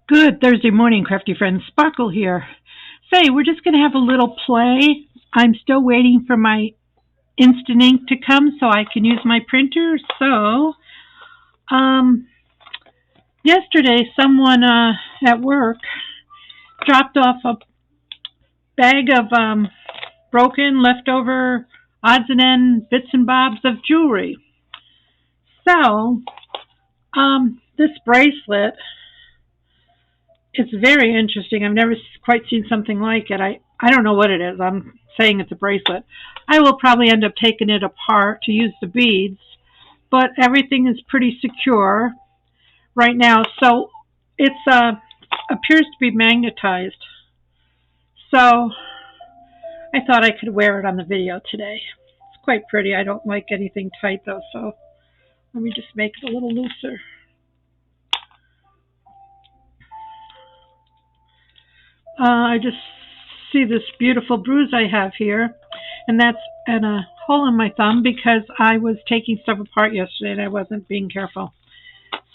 Good Thursday morning, crafty friends. Sparkle here. Say, we're just going to have a little play. I'm still waiting for my Instaink to come so I can use my printer. So, um, yesterday someone at work dropped off a bag of broken, leftover odds and ends, bits and bobs of jewelry. So, this bracelet, it's very interesting. I've never quite seen something like it. I don't know what it is. I'm saying it's a bracelet. I will probably end up taking it apart to use the beads, but everything is pretty secure right now. So it's appears to be magnetized. So I thought I could wear it on the video today. It's quite pretty. I don't like anything tight though, so let me just make it a little looser. I just see this beautiful bruise I have here, and that's and a hole in my thumb because I was taking stuff apart yesterday and I wasn't being careful.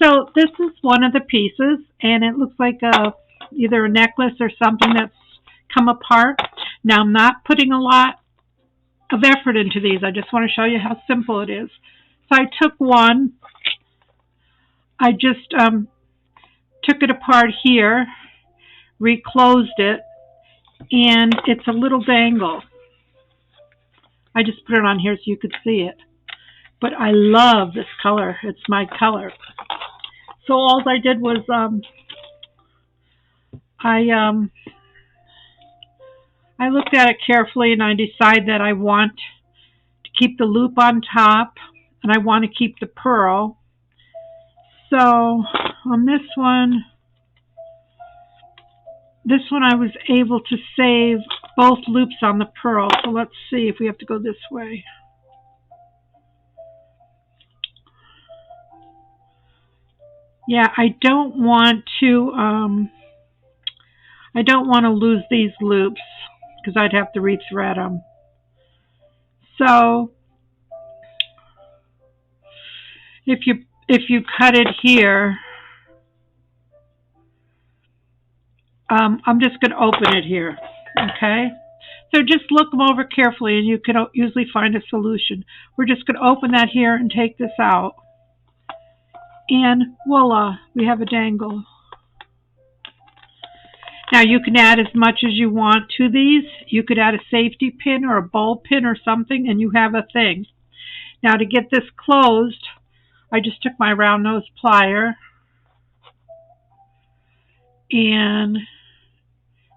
So this is one of the pieces, and it looks like either a necklace or something that's come apart. Now I'm not putting a lot of effort into these. I just want to show you how simple it is. So I took one. I just took it apart here, reclosed it, and it's a little dangle. I just put it on here so you could see it. But I love this color. It's my color. So all I did was I looked at it carefully and I decided that I want to keep the loop on top and I want to keep the pearl. So on this one I was able to save both loops on the pearl. So let's see if we have to go this way. Yeah, I don't want to lose these loops because I'd have to rethread them. So if you cut it here, I'm just going to open it here, okay? So just look them over carefully and you can usually find a solution. We're just going to open that here and take this out. And voila, we have a dangle. Now you can add as much as you want to these. You could add a safety pin or a ball pin or something and you have a thing. Now to get this closed, I just took my round nose plier and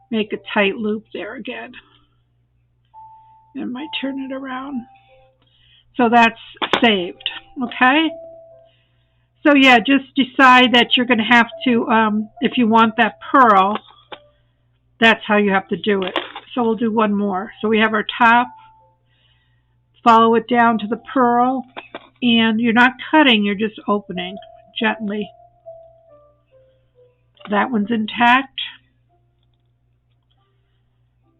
make a tight loop there again. And I might turn it around. So that's saved, okay? So yeah, just decide that you're going to have to, if you want that pearl, that's how you have to do it. So we'll do one more. So we have our top, follow it down to the pearl, and you're not cutting, you're just opening gently. That one's intact.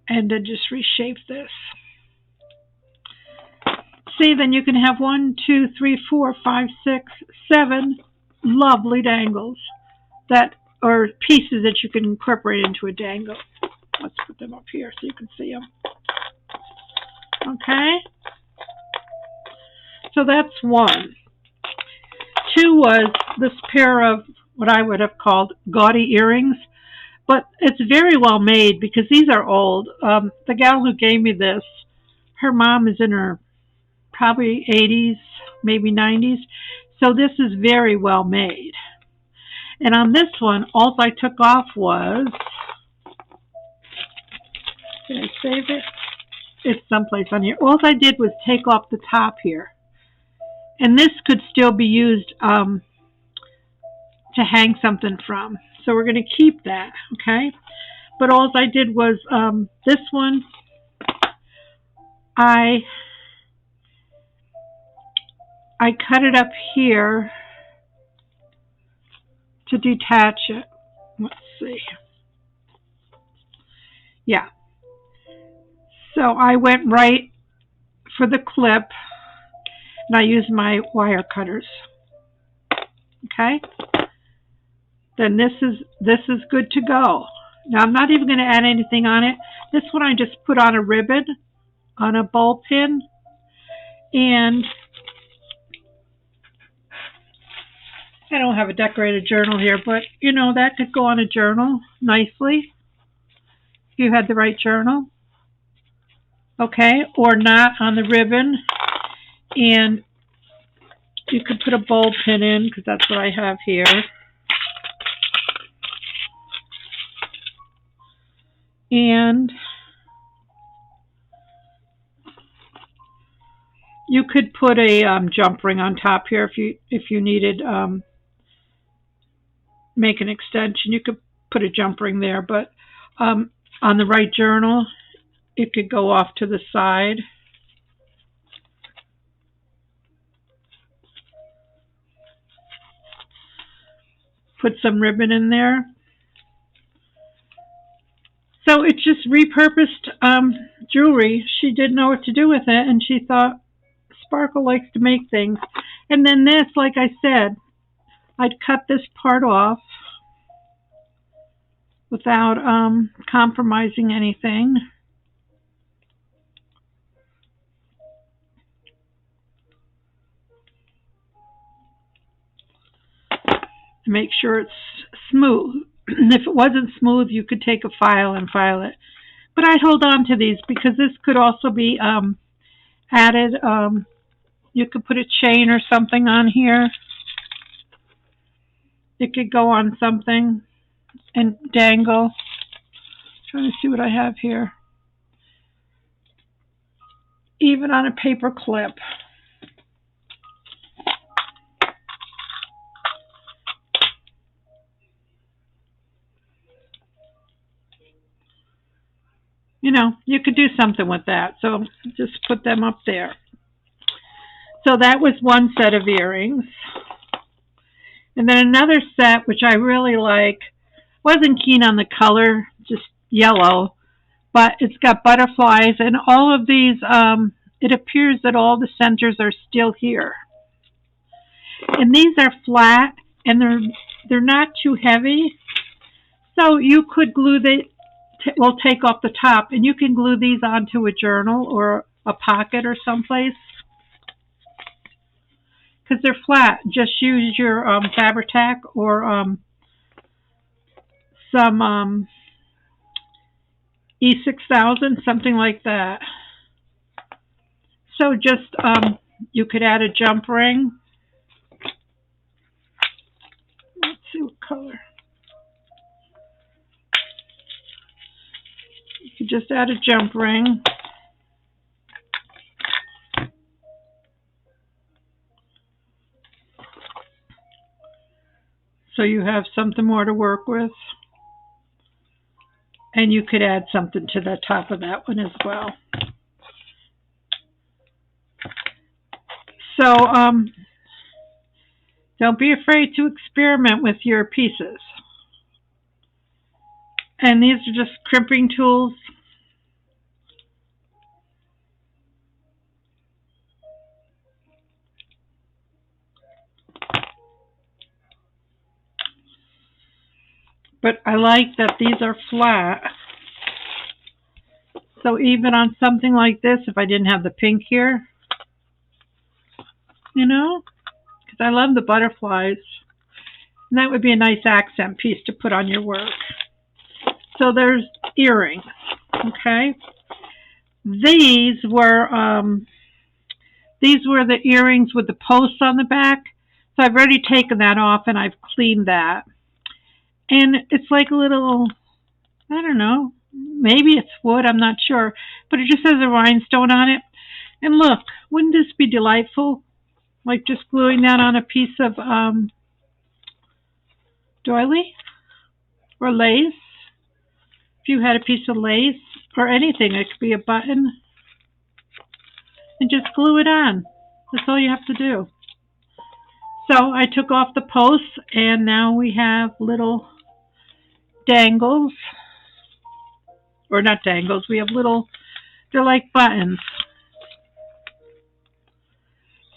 And then just reshape this. See, then you can have 1, 2, 3, 4, 5, 6, 7 lovely dangles that or pieces that you can incorporate into a dangle. Let's put them up here so you can see them. Okay? So that's one. Two was this pair of what I would have called gaudy earrings. But it's very well made because these are old. The gal who gave me this, her mom is in her probably 80s, maybe 90s. So this is very well made. And on this one, all I took off was, did I save it? It's someplace on here. All I did was take off the top here. And this could still be used to hang something from. So we're going to keep that, okay? But all I did was this one, I cut it up here to detach it. Let's see. Yeah. So I went right for the clip, and I used my wire cutters. Okay? then this is good to go. Now I'm not even going to add anything on it. This one I just put on a ribbon, on a ball pin, and I don't have a decorated journal here, but you know, that could go on a journal nicely if you had the right journal. Okay, or not on the ribbon, and you could put a bowl pin in, because that's what I have here. And you could put a jump ring on top here if you needed make an extension. You could put a jump ring there, but on the right journal, it could go off to the side. Put some ribbon in there. So it's just repurposed jewelry. She didn't know what to do with it, and she thought Sparkle likes to make things. And then this, like I said, I'd cut this part off without compromising anything. Make sure it's smooth. If it wasn't smooth, you could take a file and file it. But I'd hold on to these because this could also be added. You could put a chain or something on here. It could go on something and dangle. I'm trying to see what I have here. Even on a paper clip. You know, you could do something with that. So just put them up there. So that was one set of earrings. And then another set, which I really like, wasn't keen on the color, just yellow, but it's got butterflies, and all of these, it appears that all the centers are still here. And these are flat, and they're not too heavy. So you could glue we'll take off the top, and you can glue these onto a journal or a pocket or someplace. Because they're flat. Just use your Fabri-Tac or some E6000, something like that. So just, you could add a jump ring. Let's see what color. You could just add a jump ring. So you have something more to work with. And you could add something to the top of that one as well. So don't be afraid to experiment with your pieces. And these are just crimping tools. But I like that these are flat. So even on something like this, if I didn't have the pink here, you know, because I love the butterflies. And that would be a nice accent piece to put on your work. So there's earrings, okay? These were the earrings with the posts on the back. So I've already taken that off and I've cleaned that. And it's like a little, I don't know, maybe it's wood, I'm not sure. But it just has a rhinestone on it. And look, wouldn't this be delightful? Like just gluing that on a piece of doily or lace. If you had a piece of lace or anything, it could be a button. And just glue it on. That's all you have to do. So I took off the posts and now we have little dangles. Or not dangles, we have little, they're like buttons.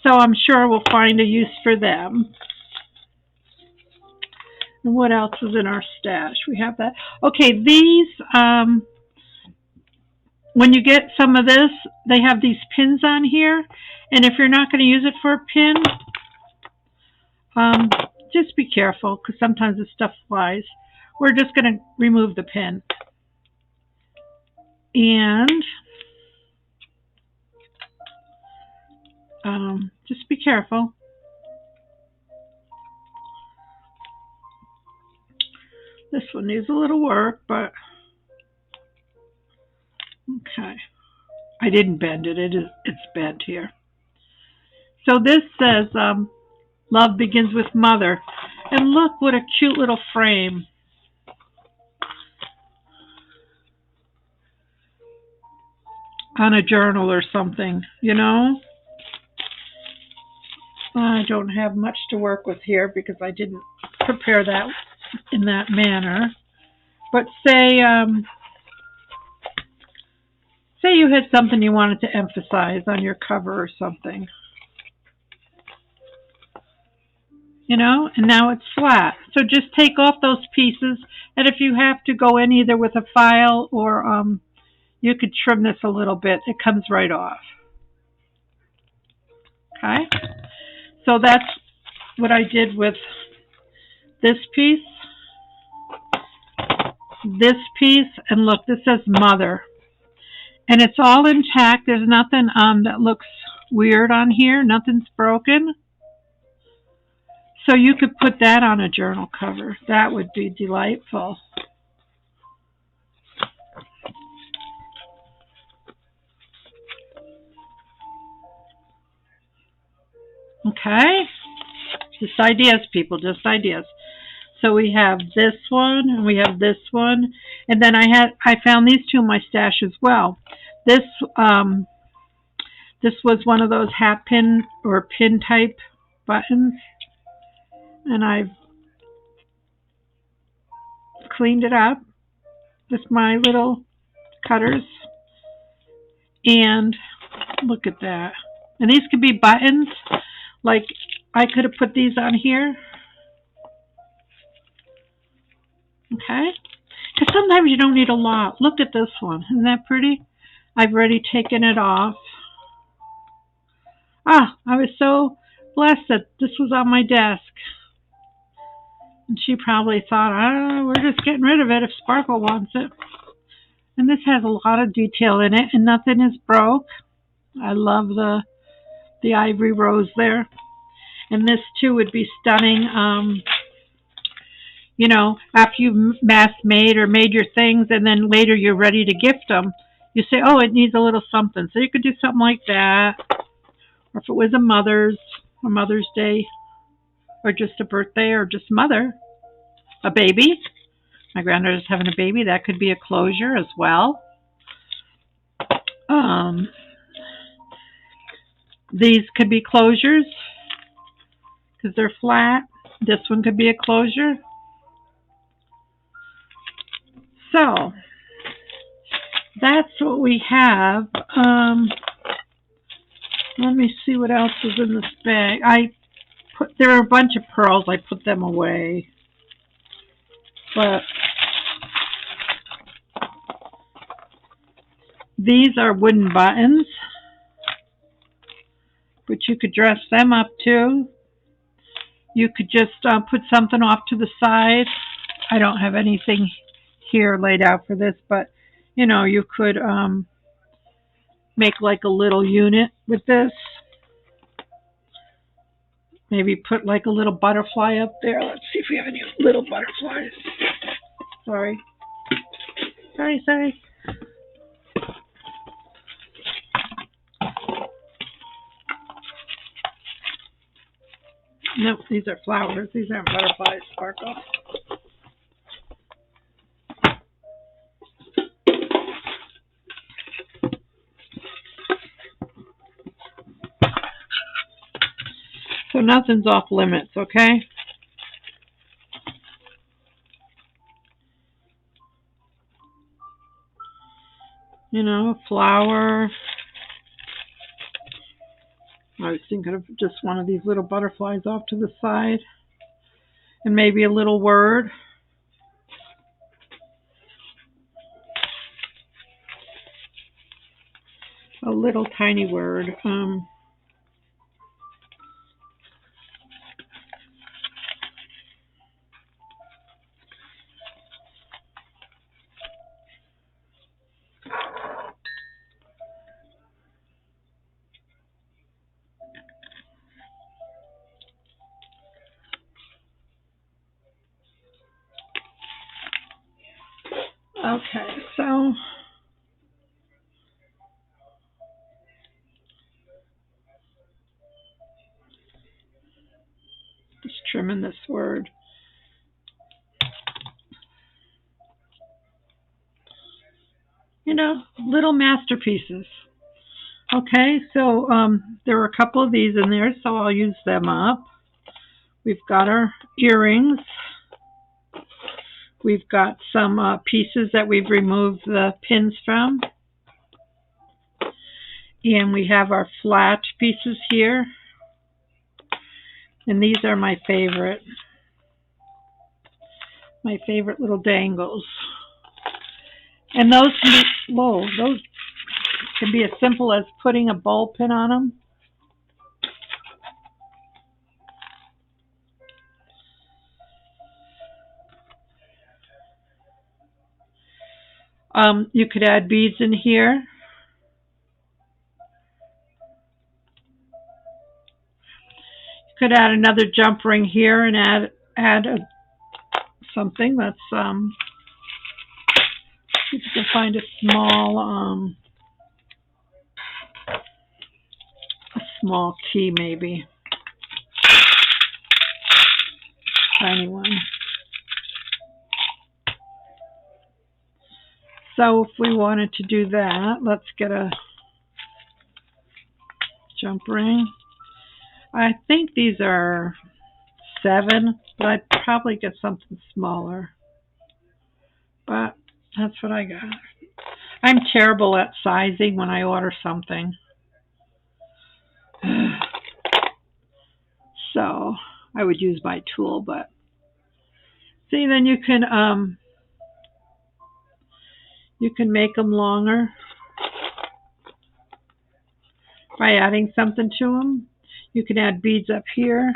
So I'm sure we'll find a use for them. And what else is in our stash? We have that. Okay, these, when you get some of this, they have these pins on here. And if you're not going to use it for a pin, just be careful because sometimes the stuff flies. We're just going to remove the pin. And just be careful. This one needs a little work, but okay. I didn't bend it. It's bent here. So this says, love begins with mother. And look what a cute little frame. On a journal or something, you know? I don't have much to work with here because I didn't prepare that in that manner. But say you had something you wanted to emphasize on your cover or something. You know, and now it's flat. So just take off those pieces, and if you have to go in either with a file or you could trim this a little bit. It comes right off. Okay? So that's what I did with this piece, and look, this says mother. And it's all intact. There's nothing that looks weird on here. Nothing's broken. So you could put that on a journal cover. That would be delightful. Okay? Just ideas, people, just ideas. So we have this one, and we have this one, and then I found these two in my stash as well. This was one of those hat pin or pin type buttons, and I've cleaned it up with my little cutters, and look at that. And these could be buttons, like I could have put these on here. Okay? Because sometimes you don't need a lot. Look at this one. Isn't that pretty? I've already taken it off. I was so blessed that this was on my desk. And she probably thought, we're just getting rid of it if Sparkle wants it. And this has a lot of detail in it, and nothing is broke. I love the ivory rose there. And this, too, would be stunning. You know, after you've mass made or made your things and then later you're ready to gift them, you say, oh, it needs a little something. So you could do something like that. Or if it was a Mother's Day, or just a birthday, or just mother, a baby. My granddaughter's having a baby. That could be a closure as well. These could be closures because they're flat. This one could be a closure. So that's what we have. Let me see what else is in this bag. There are a bunch of pearls. I put them away. But these are wooden buttons. But you could dress them up too. You could just put something off to the side. I don't have anything here laid out for this, but you know, you could make like a little unit with this. Maybe put like a little butterfly up there. Let's see if we have any little butterflies. Sorry. Nope, these are flowers. These aren't butterflies, Sparkle. So nothing's off limits, okay? You know, flower. I was thinking of just one of these little butterflies off to the side. And maybe a little word. A little tiny word. Okay, so just trimming this word. You know, little masterpieces. Okay, so there are a couple of these in there, so I'll use them up. We've got our earrings. We've got some pieces that we've removed the pins from. And we have our flat pieces here. And these are my favorite little dangles. And those can be, whoa, those can be as simple as putting a ball pin on them. You could add beads in here. You could add another jump ring here and add something that's if you can find a small key maybe. Tiny one. So if we wanted to do that, let's get a jump ring. I think these are 7, but I'd probably get something smaller. But that's what I got. I'm terrible at sizing when I order something. So I would use my tool, but see, then you can make them longer by adding something to them. You can add beads up here,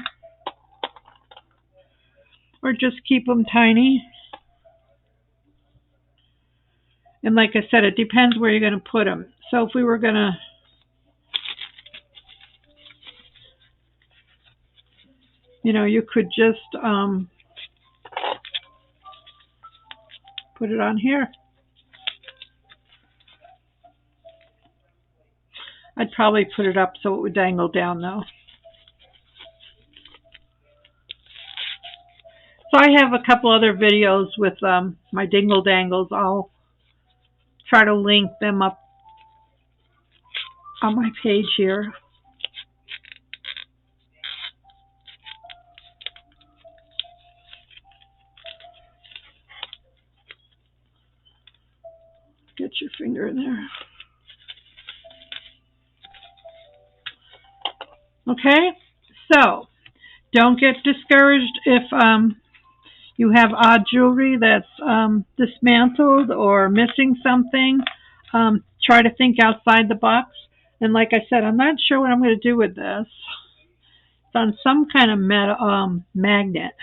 or just keep them tiny. And like I said, it depends where you're going to put them. So if we were going to, you could just put it on here. I'd probably put it up so it would dangle down though. So I have a couple other videos with my dingle dangles. I'll try to link them up on my page here. Get your finger in there. Okay, so don't get discouraged if you have odd jewelry that's dismantled or missing something. Try to think outside the box. And like I said, I'm not sure what I'm going to do with this. It's on some kind of metal, magnet.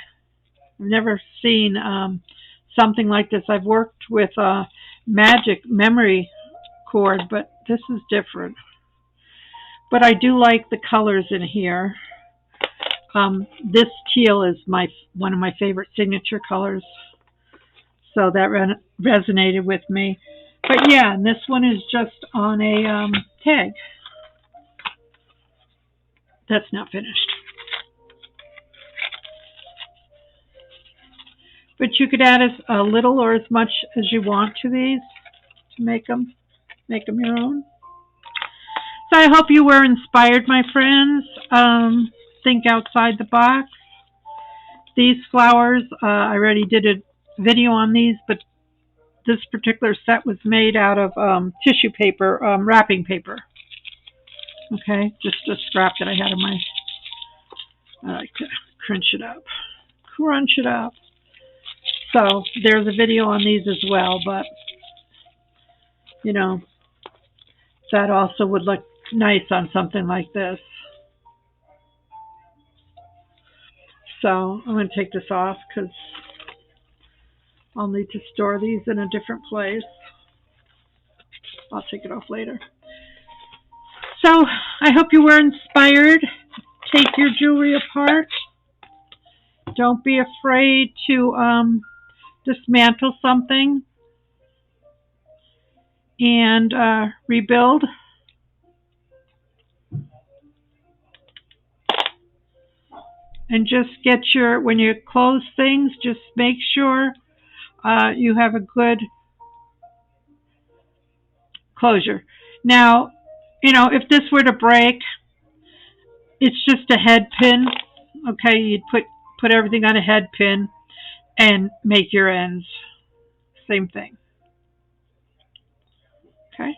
I've never seen something like this. I've worked with magic memory cord, but this is different. But I do like the colors in here. This teal is one of my favorite signature colors. So that resonated with me. But yeah, and this one is just on a tag. That's not finished. But you could add a little or as much as you want to these to make them your own. So I hope you were inspired, my friends. Think outside the box. These flowers, I already did a video on these, but this particular set was made out of tissue paper, wrapping paper. Okay, just a scrap that I had in my, I like to crunch it up. scrunch it up. So there's a video on these as well, but you know, that also would look nice on something like this. So I'm going to take this off because I'll need to store these in a different place. I'll take it off later. So I hope you were inspired. Take your jewelry apart. Don't be afraid to dismantle something and rebuild. And just get when you close things, just make sure you have a good closure. Now, you know, if this were to break, it's just a head pin. Okay, you'd put everything on a head pin and make your ends. Same thing. Okay.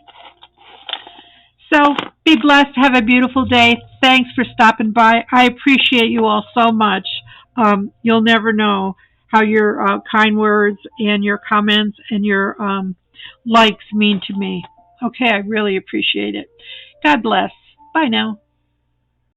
So be blessed. Have a beautiful day. Thanks for stopping by. I appreciate you all so much. You'll never know how your kind words and your comments and your likes mean to me. Okay, I really appreciate it. God bless. Bye now.